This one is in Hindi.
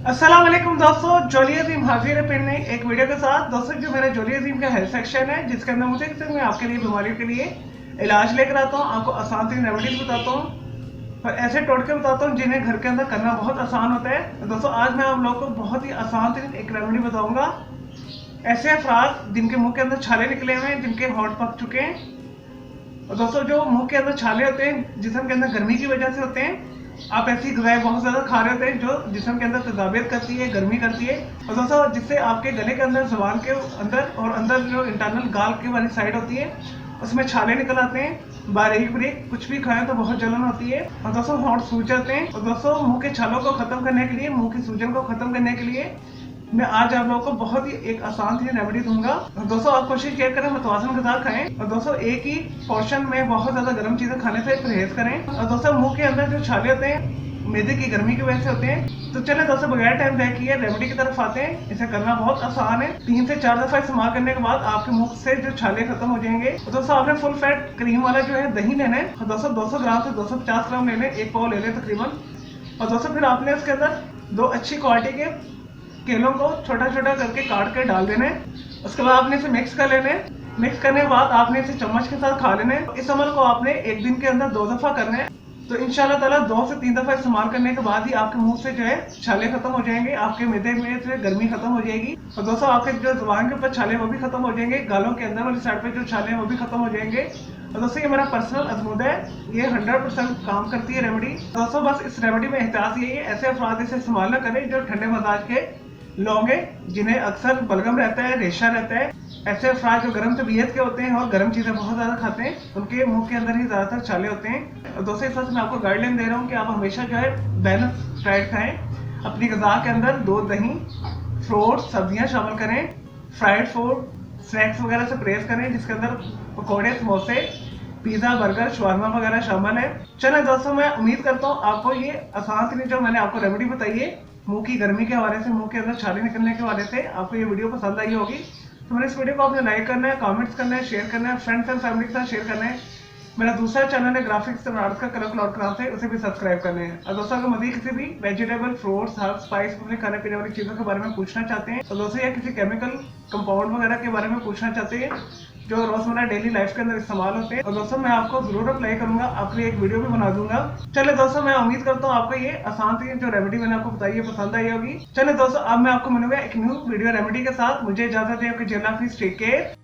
अस्सलाम वालेकुम दोस्तों, जोली अजीम हाजिर है फिर नई एक वीडियो के साथ। दोस्तों, जो मेरा जोली अजीम का हेल्थ सेक्शन है जिसके अंदर मुझे मैं आपके लिए बीमारियों के लिए इलाज लेकर आता हूँ, आपको आसान तरीन रेमेडीज बताता हूँ और ऐसे टोटके बताता हूँ जिन्हें घर के अंदर करना बहुत आसान होता है। तो दोस्तों, आज मैं आप लोगों को बहुत ही आसान तरीन एक रेमेडी बताऊंगा। ऐसे अफराद जिनके मुंह के अंदर छाले निकले हुए हैं, जिनके होंठ पक चुके हैं, और दोस्तों जो मुंह के अंदर छाले होते हैं जिस्म के अंदर गर्मी की वजह से होते हैं, आप ऐसी गजाएं बहुत ज्यादा खा रहे होते हैं जो जिस्म के अंदर तेजाबियत करती है, गर्मी करती है, और दोस्तों जिससे आपके गले के अंदर, जुबान के अंदर और अंदर जो इंटरनल गाल की वाली साइड होती है उसमें छाले निकल आते हैं। बारीक बारीक कुछ भी खाएं तो बहुत जलन होती है और दोस्तों होंठ सूज जाते हैं। और दोस्तों मुंह के छालों को खत्म करने के लिए, मुंह की सूजन को खत्म करने के लिए मैं आज आप लोगों को बहुत ही एक आसान सी रेमेडी दूंगा। दोस्तों आप कोशिश ये करें मुतवाज़िन ग़िज़ा खाएं और दोस्तों एक ही पोर्शन में बहुत ज्यादा गर्म चीजें खाने से परहेज करें। और दोस्तों मुंह के अंदर जो छाले होते हैं मैदे की गर्मी की वजह से होते हैं। तो चले दोस्तों बगैर टाइम तय किए रेमेडी की तरफ आते हैं। इसे करना बहुत आसान है। 3 से 4 दफा इस्तेमाल करने के बाद आपके मुंह से जो छाले खत्म हो जाएंगे। तो दोस्तों आपने फुल फैट क्रीम वाला जो है दही लेना है। दोस्तों 200 ग्राम से 250 ग्राम लेने, एक पाव ले लें तकरीबन। और दोस्तों फिर आपने उसके अंदर 2 अच्छी क्वालिटी के केलों को छोटा छोटा करके काट कर डाल देना है। उसके बाद आपने इसे मिक्स कर लेना है। मिक्स करने के बाद आपने इसे चम्मच के साथ खा लेना है। इस अमल को आपने एक दिन के अंदर 2 दफा करना है। तो इंशाल्लाह ताला 2 से 3 दफा इस्तेमाल करने के बाद ही आपके मुंह से जो है छाले खत्म हो जाएंगे, आपके मैदे में से गर्मी खत्म हो जाएगी और दोस्तों आपके जो जुबान के ऊपर छाले वो भी खत्म हो जाएंगे, गालों के अंदर वाली साइड पे जो छाले हैं वो भी खत्म हो जाएंगे। और दोस्तों ये मेरा पर्सनल अजमुदा है, ये 100% काम करती है रेमेडी। दोस्तों बस इस रेमेडी में एहतियात यही है, ऐसे अफराद इसे इस्तेमाल न करें जो ठंडे मजाज के लोग हैं, जिन्हें अक्सर बलगम रहता है, रेशा रहता है। ऐसे अफराद जो गर्म तबीयत के होते हैं और गर्म चीजें बहुत ज्यादा खाते हैं, उनके मुंह के अंदर ही ज्यादातर छाले होते हैं। और दोस्तों इस वक्त मैं आपको गाइडलाइन दे रहा हूँ कि आप हमेशा जो है बैलेंस डाइट खाएं। अपनी ग़िज़ा के अंदर दूध, दही, फ्रूट, सब्जियां शामिल करें। फ्राइड फूड, स्नैक्स वगैरह से परहेज करें जिसके अंदर पकौड़े, समोसे, पिज्जा, बर्गर, शवारमा वगैरह शामिल है। चलें दोस्तों, मैं उम्मीद करता हूँ आपको ये आसान तरीके जो मैंने आपको रेमेडी बताई है मुंह की गर्मी के हवाले से, मुंह के अंदर छाले निकलने के हवाले से, आपको ये वीडियो पसंद आई होगी। तो मैंने इस वीडियो को आपने लाइक करना है, कमेंट्स करना है, शेयर करना है, फ्रेंड्स एंड फैमिली के साथ शेयर करना है। मेरा दूसरा चैनल है ग्राफिक्स एंड आर्ट्स का कलर क्लाउड के नाम से, उसे भी सब्सक्राइब करने हैं। और दोस्तों अगर मजीद किसी भी वेजिटेबल, फ्रूट्स, हर्ब, स्पाइस, अपने खाने पीने वाली चीज़ों के बारे में पूछना चाहते हैं, तो दोस्तों या किसी केमिकल कंपाउंड वगैरह के बारे में पूछना चाहते हैं जो रोजमर्रा डेली लाइफ के अंदर इस्तेमाल होते हैं, और दोस्तों मैं आपको जरूर अप्लाई करूंगा, आपके लिए एक वीडियो भी बना दूंगा। चले दोस्तों, मैं उम्मीद करता हूँ आपको ये आसान सी जो रेमेडी मैंने आपको बताई है पसंद आई होगी। चले दोस्तों, अब मैं आपको मिलूंगा एक न्यू वीडियो रेमेडी के साथ। मुझे इजाजत है, आपके जेल ऑफिस, टेक केयर।